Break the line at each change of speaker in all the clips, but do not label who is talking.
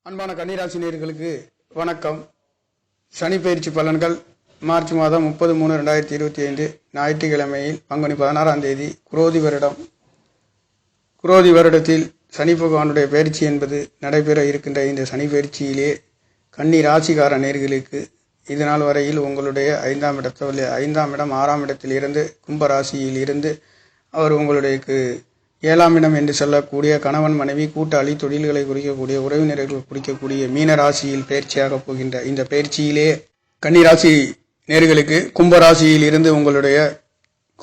அன்பான கன்னிராசி நேயர்களுக்கு வணக்கம். சனி பயிற்சி பலன்கள் மார்ச் மாதம் 30/3/2025 ஞாயிற்றுக்கிழமையில் பங்குனி 16ஆம் தேதி குரோதி வருடத்தில் சனி பகவானுடைய பயிற்சி என்பது நடைபெற இருக்கின்ற இந்த சனி பயிற்சியிலே கன்னி ராசிக்கார நேயர்களுக்கு இதுநாள் வரையில் உங்களுடைய 5ஆம் இடத்தில் 6ஆம் இடத்தில் இருந்து கும்ப ராசியில் இருந்து அவர் உங்களுக்கு 7ஆம் இடம் என்று சொல்லக்கூடிய கணவன் மனைவி கூட்டாளி தொழில்களை குறிக்கக்கூடிய உறவினர்கள் குறிக்கக்கூடிய மீன ராசியில் பயிற்சியாக போகின்ற இந்த பயிற்சியிலே கன்னிராசி நேர்களுக்கு கும்பராசியில் இருந்து உங்களுடைய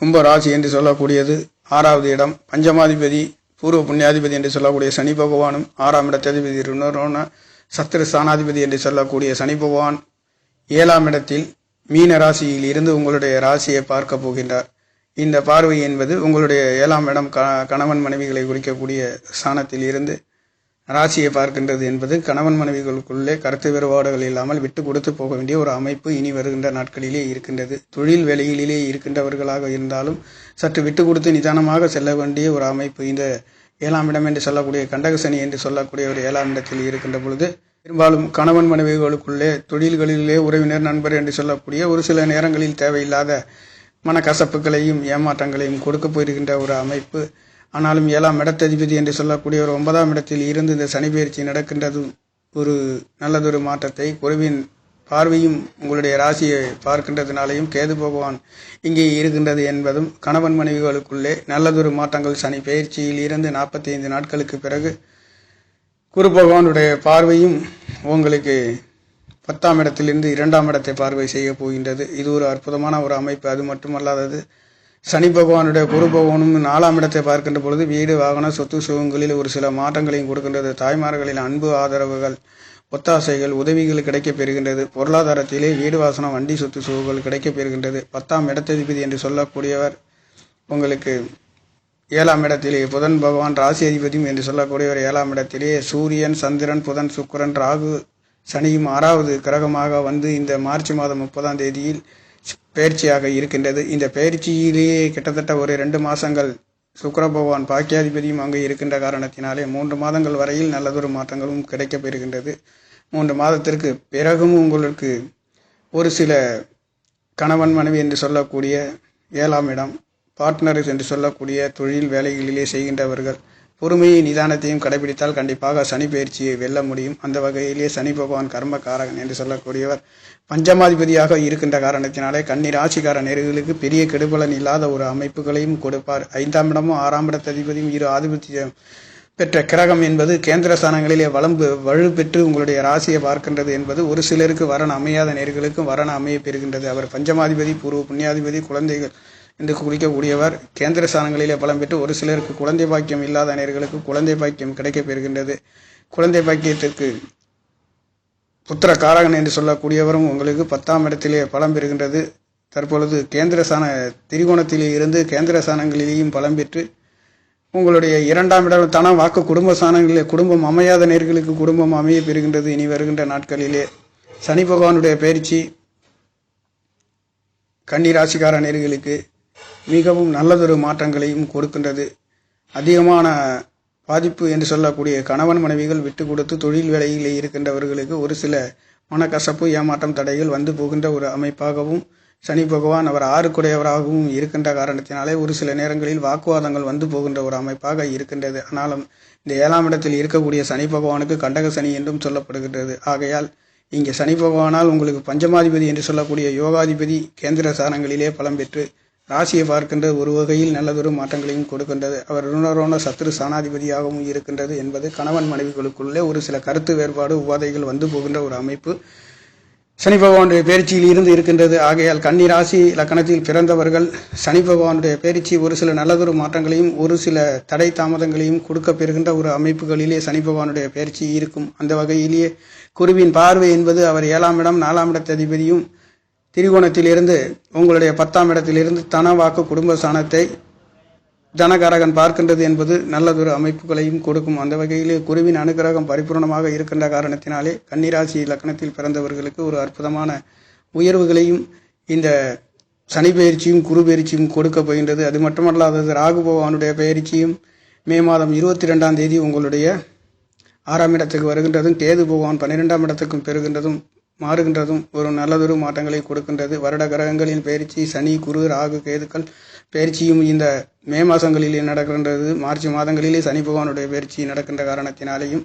கும்பராசி என்று சொல்லக்கூடியது 6வது இடம், பஞ்சமாதிபதி பூர்வ புண்ணியாதிபதி என்று சொல்லக்கூடிய சனி பகவானும் 6ஆம் இடத்ததிபதி ருணரோன சத்திர ஸ்தானாதிபதி என்று சொல்லக்கூடிய சனி பகவான் 7ஆம் இடத்தில் மீன ராசியில் இருந்து உங்களுடைய ராசியை பார்க்க போகின்றார். இந்த பார்வை என்பது உங்களுடைய 7ஆம் இடம் கணவன் மனைவிகளை குறிக்கக்கூடிய ஸ்தானத்தில் இருந்து ராசியை பார்க்கின்றது என்பது கணவன் மனைவிகளுக்குள்ளே கருத்து வேறுபாடுகள் இல்லாமல் விட்டு கொடுத்து போக வேண்டிய ஒரு அமைப்பு இனி வருகின்ற நாட்களிலே இருக்கின்றது. தொழில் வேலைகளிலே இருக்கின்றவர்களாக இருந்தாலும் சற்று விட்டு கொடுத்து நிதானமாக செல்ல வேண்டிய ஒரு அமைப்பு இந்த 7ஆம் இடம் என்று சொல்லக்கூடிய கண்டகசனி என்று சொல்லக்கூடிய ஒரு 7ஆம் இடத்தில் இருக்கின்ற பொழுது பெரும்பாலும் கணவன் மனைவிகளுக்குள்ளே தொழில்களிலே உறவினர் நண்பர் என்று சொல்லக்கூடிய ஒரு சில நேரங்களில் தேவையில்லாத மனக்கசப்புகளையும் ஏமாற்றங்களையும் கொடுக்க போயிருக்கின்ற ஒரு அமைப்பு. ஆனாலும் 7ஆம் இடத்ததிபதி என்று சொல்லக்கூடிய ஒரு 9ஆம் இடத்தில் இருந்து இந்த சனி பயிற்சி நடக்கின்றது ஒரு நல்லதொரு மாற்றத்தை குருவின் பார்வையும் உங்களுடைய ராசியை பார்க்கின்றதுனாலையும் கேது பகவான் இங்கே இருக்கின்றது என்பதும் கணவன் மனைவிகளுக்குள்ளே நல்லதொரு மாற்றங்கள் சனி பயிற்சியில் இருந்து 45 நாட்களுக்கு பிறகு குரு பகவானுடைய பார்வையும் உங்களுக்கு 10ஆம் இடத்திலிருந்து 2ஆம் இடத்தை பார்வை செய்ய போகின்றது. இது ஒரு அற்புதமான ஒரு அமைப்பு. அது மட்டுமல்லாதது சனி பகவானுடைய குரு பகவானும் 4ஆம் இடத்தை பார்க்கின்ற பொழுது வீடு வாகன சொத்து சுகங்களில் ஒரு சில மாற்றங்களையும் கொடுக்கின்றது. தாய்மார்களின் அன்பு ஆதரவுகள் ஒத்தாசைகள் உதவிகள் கிடைக்கப் பெறுகின்றது. பொருளாதாரத்திலே வீடு வாசனம் வண்டி சொத்து சுகங்கள் கிடைக்கப் பெறுகின்றது. 10ஆம் இடத்ததிபதி என்று சொல்லக்கூடியவர் உங்களுக்கு 7ஆம் இடத்திலே புதன் பகவான் ராசி அதிபதியும் என்று சொல்லக்கூடியவர் 7ஆம் இடத்திலே சூரியன் சந்திரன் புதன் சுக்கிரன் ராகு சனியும் 6வது கிரகமாக வந்து இந்த மார்ச் மாதம் 30ஆம் தேதியில் பயிற்சியாக இருக்கின்றது. இந்த பயிற்சியிலேயே கிட்டத்தட்ட ஒரு 2 மாதங்கள் சுக்கிர பகவான் பாக்கியாதிபதியும் அங்கு இருக்கின்ற காரணத்தினாலே 3 மாதங்கள் வரையில் நல்லதொரு மாற்றங்களும் கிடைக்கப் பெறுகின்றது. 3 மாதத்திற்கு பிறகும் உங்களுக்கு ஒரு சில கணவன் மனைவி என்று சொல்லக்கூடிய 7ஆம் இடம் பார்ட்னர்ஸ் என்று சொல்லக்கூடிய தொழில் வேலைகளிலே செய்கின்றவர்கள் பொறுமையை நிதானத்தையும் கடைபிடித்தால் கண்டிப்பாக சனி பயிற்சியை வெல்ல முடியும். அந்த வகையிலே சனி பகவான் கர்மகாரகன் என்று சொல்லக்கூடியவர் பஞ்சமாதிபதியாக இருக்கின்ற காரணத்தினாலே கன்னி ராசிக்கார நேர்களுக்கு பெரிய கெடுபலன் இல்லாத ஒரு அமைப்புகளையும் கொடுப்பார். 5ஆம் இடமும் 6ஆம் இடத்ததிபதியும் இரு ஆதிபத்தியம் பெற்ற கிரகம் என்பது கேந்திர ஸ்தானங்களிலே வலு பெற்று உங்களுடைய ராசியை பார்க்கின்றது என்பது ஒரு சிலருக்கு வரன் அமையாத நேர்களுக்கும் வரன் அமைய பெறுகின்றது. அவர் பஞ்சமாதிபதி பூர்வ புண்ணியாதிபதி குழந்தைகள் என்று குறிக்கக்கூடியவர் கேந்திர ஸ்தானங்களிலே பலம் பெற்று ஒரு சிலருக்கு குழந்தை பாக்கியம் இல்லாத நேர்களுக்கு குழந்தை பாக்கியம் கிடைக்கப் பெறுகின்றது. குழந்தை பாக்கியத்திற்கு புத்திர காரகன் என்று சொல்லக்கூடியவரும் உங்களுக்கு 10ஆம் இடத்திலே பலம் பெறுகின்றது. தற்பொழுது கேந்திர ஸ்தான திரிகோணத்திலே இருந்து கேந்திர ஸ்தானங்களிலேயும் பலம் பெற்று உங்களுடைய 2ஆம் இடம் தன வாக்கு குடும்ப ஸ்தானங்களிலே குடும்பம் அமையாத நேர்களுக்கு குடும்பம் அமைய பெறுகின்றது. இனி வருகின்ற நாட்களிலே சனி பகவானுடைய பயிற்சி கன்னி ராசிக்கார நேர்களுக்கு மிகவும் நல்லதொரு மாற்றங்களையும் கொடுக்கின்றது. அதிகமான பாதிப்பு என்று சொல்லக்கூடிய கணவன் மனைவிகள் விட்டு கொடுத்து தொழில் வேலையில் இருக்கின்றவர்களுக்கு ஒரு சில மனக்கசப்பு ஏமாற்றம் தடைகள் வந்து போகின்ற ஒரு அமைப்பாகவும் சனி பகவான் அவர் 6குடையவராகவும் இருக்கின்ற காரணத்தினாலே ஒரு சில நேரங்களில் வாக்குவாதங்கள் வந்து போகின்ற ஒரு அமைப்பாக இருக்கின்றது. ஆனாலும் இந்த 7ஆம் இடத்தில் இருக்கக்கூடிய சனி பகவானுக்கு கண்டக சனி என்றும் சொல்லப்படுகின்றது. ஆகையால் இங்கே சனி பகவானால் உங்களுக்கு பஞ்சமாதிபதி என்று சொல்லக்கூடிய யோகாதிபதி கேந்திர ஸ்தானங்களிலே பலம் பெற்று ராசியை பார்க்கின்ற ஒரு வகையில் நல்லதொரு மாற்றங்களையும் கொடுக்கின்றது. அவர் ருணரோன சத்துரு ஸ்தானாதிபதியாகவும் இருக்கின்றது என்பது கணவன் மனைவிகளுக்குள்ளே ஒரு சில கருத்து வேறுபாடு உபாதைகள் வந்து போகின்ற ஒரு அமைப்பு சனி பகவானுடைய பயிற்சியில் இருந்து இருக்கின்றது. ஆகையால் கன்னி ராசி லக்கணத்தில் பிறந்தவர்கள் சனி பகவானுடைய பயிற்சி ஒரு சில நல்லதொரு மாற்றங்களையும் ஒரு சில தடை தாமதங்களையும் கொடுக்க பெறுகின்ற ஒரு அமைப்புகளிலே சனி பகவானுடைய பயிற்சி இருக்கும். அந்த வகையிலேயே குருவின் பார்வை என்பது அவர் 7ஆம் இடம் 4ஆம் இடத்ததிபதியும் திரிகோணத்திலிருந்து உங்களுடைய 10ஆம் இடத்திலிருந்து தன வாக்கு குடும்ப ஸ்தானத்தை தனகாரகன் பார்க்கின்றது என்பது நல்லதொரு அமைப்புகளையும் கொடுக்கும். அந்த வகையிலே குருவின் அனுகிரகம் பரிபூர்ணமாக இருக்கின்ற காரணத்தினாலே கன்னிராசி லக்னத்தில் பிறந்தவர்களுக்கு ஒரு அற்புதமான உயர்வுகளையும் இந்த சனி பயிற்சியும் குரு பயிற்சியும் கொடுக்க போகின்றது. அது மட்டுமல்லாதது ராகு பகவானுடைய பயிற்சியும் மே மாதம் 22ஆம் தேதி உங்களுடைய 6ஆம் இடத்துக்கு வருகின்றதும் கேது பகவான் 12ஆம் இடத்துக்கும் பெறுகின்றதும் மாறுகின்றதும் ஒரு நல்லதொரு மாற்றங்களை கொடுக்கின்றது. வருட கிரகங்களின் பயிற்சி சனி, குரு, ராகு, கேதுக்கள் பயிற்சியும் இந்த மே மாதங்களிலே நடக்கின்றது. மார்ச் மாதங்களிலே சனி பகவானுடைய பயிற்சி நடக்கின்ற காரணத்தினாலேயும்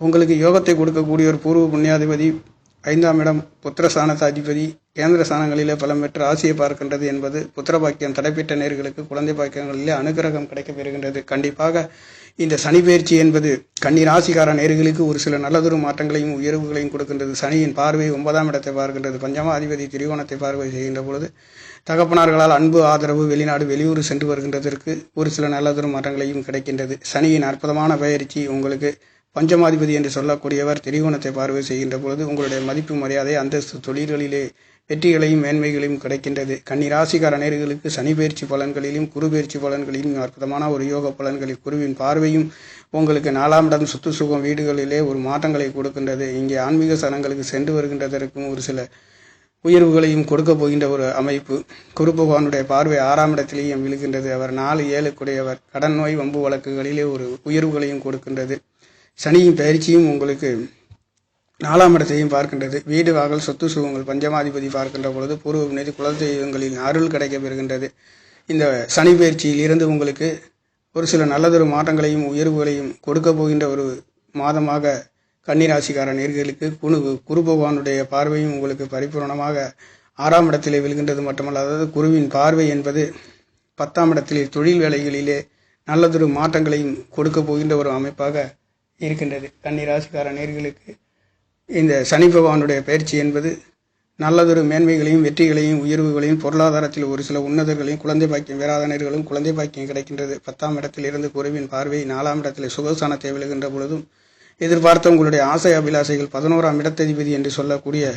உங்களுக்கு யோகத்தை கொடுக்கக்கூடிய ஒரு பூர்வ புண்ணியாதிபதி 5ஆம் இடம் புத்திரஸ்தானத்து அதிபதி கேந்திர ஸ்தானங்களிலே பலம் பெற்று ஆசையை பார்க்கின்றது என்பது புத்திர பாக்கியம் தடைப்பட்ட நேர்களுக்கு குழந்தை பாக்கியங்களிலே அனுகிரகம் கிடைக்கப் பெறுகின்றது. கண்டிப்பாக இந்த சனி பயிற்சி என்பது கன்னி ராசிக்கார நேர்களுக்கு ஒரு சில நல்லதொரு மாற்றங்களையும் உயர்வுகளையும் கொடுக்கின்றது. சனியின் பார்வை 9ஆம் இடத்தை பார்க்கின்றது. பஞ்சமாதிபதி திரிகோணத்தை பார்வை செய்கின்ற பொழுது தகப்பனார்களால் அன்பு, ஆதரவு, வெளிநாடு, வெளியூர் சென்று வருகின்றதற்கு ஒரு சில நல்லதொரு மாற்றங்களையும் கிடைக்கின்றது. சனியின் அற்புதமான பயிற்சி உங்களுக்கு பஞ்சமாதிபதி என்று சொல்லக்கூடியவர் திரிகோணத்தை பார்வை செய்கின்ற பொழுது உங்களுடைய மதிப்பு, மரியாதை, அந்தஸ்து, தொழில்களிலே வெற்றிகளையும் மேன்மைகளையும் கிடைக்கின்றது. கன்னி ராசிக்கார நேர்களுக்கு சனி பயிற்சி பலன்களிலும் குரு பயிற்சி பலன்களிலும் அற்புதமான ஒரு யோக பலன்களில் குருவின் பார்வையும் உங்களுக்கு 4ஆம் இடம் சொத்து சுகம் வீடுகளிலே ஒரு மாற்றங்களை கொடுக்கின்றது. இங்கே ஆன்மீக ஸ்தலங்களுக்கு சென்று வருகின்றதற்கும் ஒரு சில உயர்வுகளையும் கொடுக்க போகின்ற ஒரு அமைப்பு. குரு பகவானுடைய பார்வை 6ஆம் இடத்திலேயும் விழுகின்றது. அவர் 4, 7 கூடியவர். கடன் நோய் வம்பு வழக்குகளிலே ஒரு உயர்வுகளையும் கொடுக்கின்றது. சனியின் பயிற்சியும் உங்களுக்கு 4ஆம் இடத்தையும் பார்க்கின்றது. வீடு, வாகல், சொத்து சுகங்கள் பஞ்சமாதிபதி பார்க்கின்ற பொழுது பூர்வ புண்ணிய குலதெய்வங்களின் அருள் கிடைக்க பெறுகின்றது. இந்த சனி பயிற்சியில் இருந்து உங்களுக்கு ஒரு சில நல்லதொரு மாற்றங்களையும் உயர்வுகளையும் கொடுக்க போகின்ற ஒரு மாதமாக கன்னிராசிக்கார நேர்களுக்கு குரு பகவானுடைய பார்வையும் உங்களுக்கு பரிபூர்ணமாக 6ஆம் இடத்திலே விழுகின்றது மட்டுமல்ல, அதாவது குருவின் பார்வை என்பது 10ஆம் இடத்திலே தொழில் வேலைகளிலே நல்லதொரு மாற்றங்களையும் கொடுக்க போகின்ற ஒரு அமைப்பாக இருக்கின்றது. கன்னிராசிக்கார நேர்களுக்கு இந்த சனி பகவானுடைய பயிற்சி என்பது நல்லதொரு மேன்மைகளையும் வெற்றிகளையும் உயர்வுகளையும் பொருளாதாரத்தில் ஒரு சில உன்னதர்களையும் குழந்தை பாக்கியம் வேறாதனர்களும் குழந்தை பாக்கியம் கிடைக்கின்றது. 10ஆம் இடத்திலிருந்து குருவின் பார்வை 4ஆம் இடத்தில் சுகஸ்தானத்தை விழுகின்ற பொழுதும் எதிர்பார்த்த உங்களுடைய ஆசை அபிலாசைகள் 11ஆம் இடத்ததிபதி என்று சொல்லக்கூடிய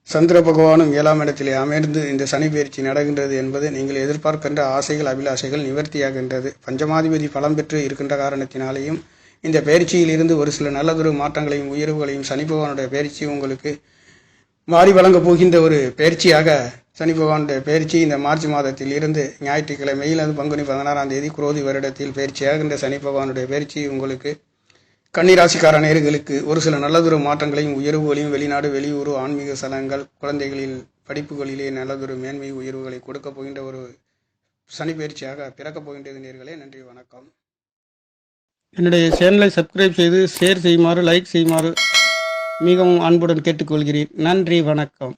சந்திர பகவானும் 7ஆம் இடத்திலே அமர்ந்து இந்த சனி பயிற்சி நடக்கின்றது என்பது நீங்கள் எதிர்பார்க்கின்ற ஆசைகள் அபிலாசைகள் நிவர்த்தியாகின்றது. பஞ்சமாதிபதி பலம் பெற்று இருக்கின்ற காரணத்தினாலேயும் இந்த பயிற்சியில் இருந்து ஒரு சில நல்லதொரு மாற்றங்களையும் உயர்வுகளையும் சனி பகவானுடைய பயிற்சி உங்களுக்கு மாறி வழங்கப் போகின்ற ஒரு பயிற்சியாக சனி பகவானுடைய பயிற்சி இந்த மார்ச் மாதத்தில் இருந்து ஞாயிற்றுக்கிழமையில் அது பங்குனி 16ஆம் தேதி குரோதி வருடத்தில் பயிற்சியாகின்ற சனி பகவானுடைய பயிற்சி உங்களுக்கு கன்னிராசிக்கார நேர்களுக்கு ஒரு சில நல்லதொரு மாற்றங்களையும் உயர்வுகளையும் வெளிநாடு, வெளியூர், ஆன்மீக ஸ்தலங்கள், குழந்தைகளில் படிப்புகளிலே நல்லதொரு மேன்மை உயர்வுகளை கொடுக்க போகின்ற ஒரு சனி பயிற்சியாக பிறக்கப் போகின்றது. நேர்களே, நன்றி, வணக்கம்.
என்னுடைய சேனலை சப்ஸ்கிரைப் செய்து ஷேர் செய்யுமாறு, லைக் செய்யுமாறு மிகவும் அன்புடன் கேட்டுக்கொள்கிறேன். நன்றி, வணக்கம்.